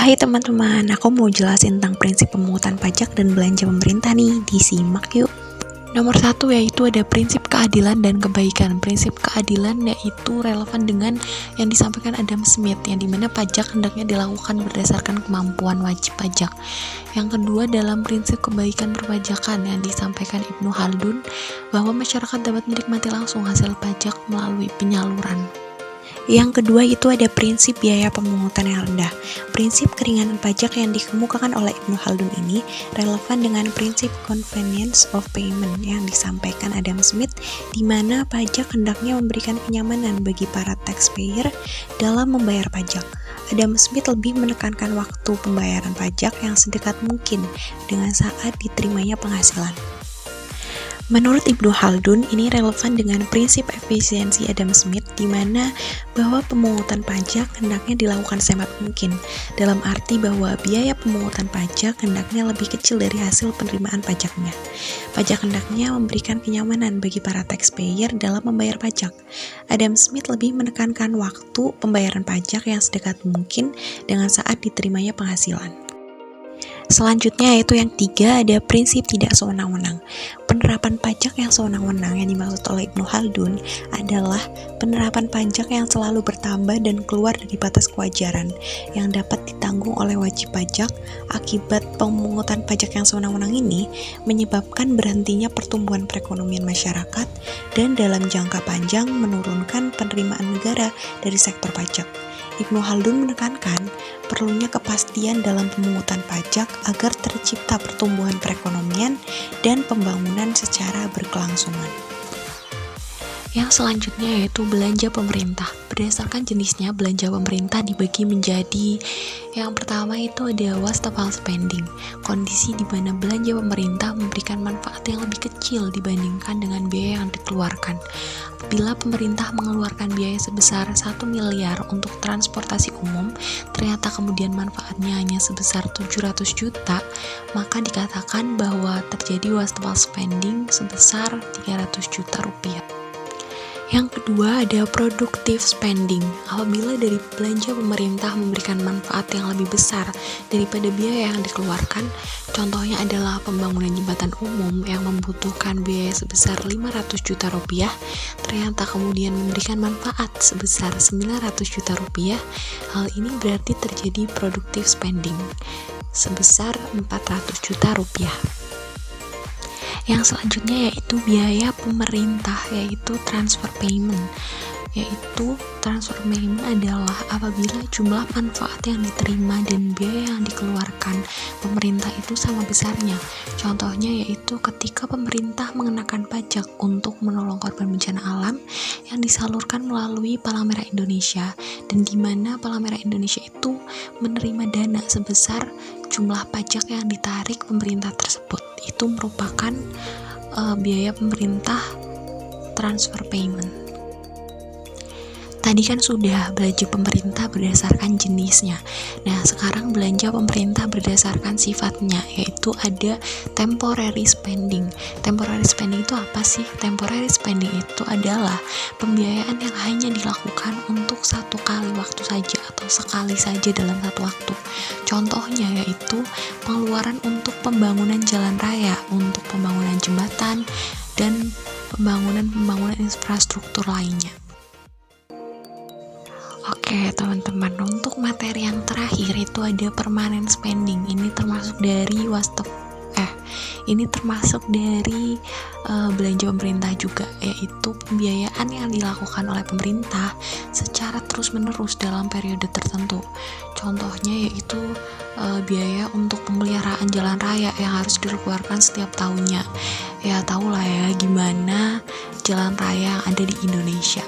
Hai teman-teman, aku mau jelasin tentang prinsip pemungutan pajak dan belanja pemerintah nih, disimak yuk. Nomor 1 yaitu ada prinsip keadilan dan kebaikan. Prinsip keadilan yaitu relevan dengan yang disampaikan Adam Smith, yang dimana pajak hendaknya dilakukan berdasarkan kemampuan wajib pajak. Yang kedua dalam prinsip kebaikan perpajakan yang disampaikan Ibnu Khaldun, bahwa masyarakat dapat menikmati langsung hasil pajak melalui penyaluran. Yang kedua itu ada prinsip biaya pemungutan yang rendah. Prinsip keringanan pajak yang dikemukakan oleh Ibnu Khaldun ini relevan dengan prinsip convenience of payment yang disampaikan Adam Smith, di mana pajak hendaknya memberikan kenyamanan bagi para taxpayer dalam membayar pajak. Adam Smith lebih menekankan waktu pembayaran pajak yang sedekat mungkin dengan saat diterimanya penghasilan. Menurut Ibnu Khaldun, ini relevan dengan prinsip efisiensi Adam Smith, di mana bahwa pemungutan pajak hendaknya dilakukan sehemat mungkin, dalam arti bahwa biaya pemungutan pajak hendaknya lebih kecil dari hasil penerimaan pajaknya. Pajak hendaknya memberikan kenyamanan bagi para taxpayer dalam membayar pajak. Adam Smith lebih menekankan waktu pembayaran pajak yang sedekat mungkin dengan saat diterimanya penghasilan. Selanjutnya yaitu yang tiga, ada prinsip tidak sewenang-wenang. Penerapan pajak yang sewenang-wenang yang dimaksud oleh Ibnu Khaldun adalah penerapan pajak yang selalu bertambah dan keluar dari batas kewajaran yang dapat ditanggung oleh wajib pajak. Akibat pemungutan pajak yang sewenang-wenang ini menyebabkan berhentinya pertumbuhan perekonomian masyarakat dan dalam jangka panjang menurunkan penerimaan negara dari sektor pajak. Ibnu Khaldun menekankan perlunya kepastian dalam pemungutan pajak agar tercipta pertumbuhan perekonomian dan pembangunan secara berkelangsungan. Yang selanjutnya yaitu belanja pemerintah. Berdasarkan jenisnya, belanja pemerintah dibagi menjadi yang pertama itu ada wastafel spending, kondisi di mana belanja pemerintah memberikan manfaat yang lebih kecil dibandingkan dengan biaya yang dikeluarkan. Bila pemerintah mengeluarkan biaya sebesar 1 miliar untuk transportasi umum, ternyata kemudian manfaatnya hanya sebesar 700 juta, maka dikatakan bahwa terjadi wastafel spending sebesar 300 juta rupiah. Yang kedua ada productive spending. Apabila dari belanja pemerintah memberikan manfaat yang lebih besar daripada biaya yang dikeluarkan, contohnya adalah pembangunan jembatan umum yang membutuhkan biaya sebesar 500 juta rupiah, ternyata kemudian memberikan manfaat sebesar 900 juta rupiah. Hal ini berarti terjadi productive spending sebesar 400 juta rupiah. Yang selanjutnya yaitu biaya pemerintah, yaitu transfer payment. Yaitu transfer payment adalah apabila jumlah manfaat yang diterima dan biaya yang dikeluarkan pemerintah itu sama besarnya. Contohnya yaitu ketika pemerintah mengenakan pajak untuk menolong korban bencana alam yang disalurkan melalui Palang Merah Indonesia, dan di mana Palang Merah Indonesia itu menerima dana sebesar jumlah pajak yang ditarik pemerintah tersebut. Itu merupakan biaya pemerintah transfer payment. Tadi kan sudah belanja pemerintah berdasarkan jenisnya. Nah, sekarang belanja pemerintah berdasarkan sifatnya, yaitu ada temporary spending. Temporary spending itu apa sih? Temporary spending itu adalah pembiayaan yang hanya dilakukan untuk satu kali waktu saja atau sekali saja dalam satu waktu. Contohnya yaitu pengeluaran untuk pembangunan jalan raya, untuk pembangunan jembatan, dan pembangunan infrastruktur lainnya. Oke teman-teman, untuk materi yang terakhir itu ada permanent spending. Ini termasuk dari belanja pemerintah juga, yaitu pembiayaan yang dilakukan oleh pemerintah secara terus-menerus dalam periode tertentu. Contohnya yaitu biaya untuk pemeliharaan jalan raya yang harus dikeluarkan setiap tahunnya. Ya tahulah ya gimana jalan raya yang ada di Indonesia.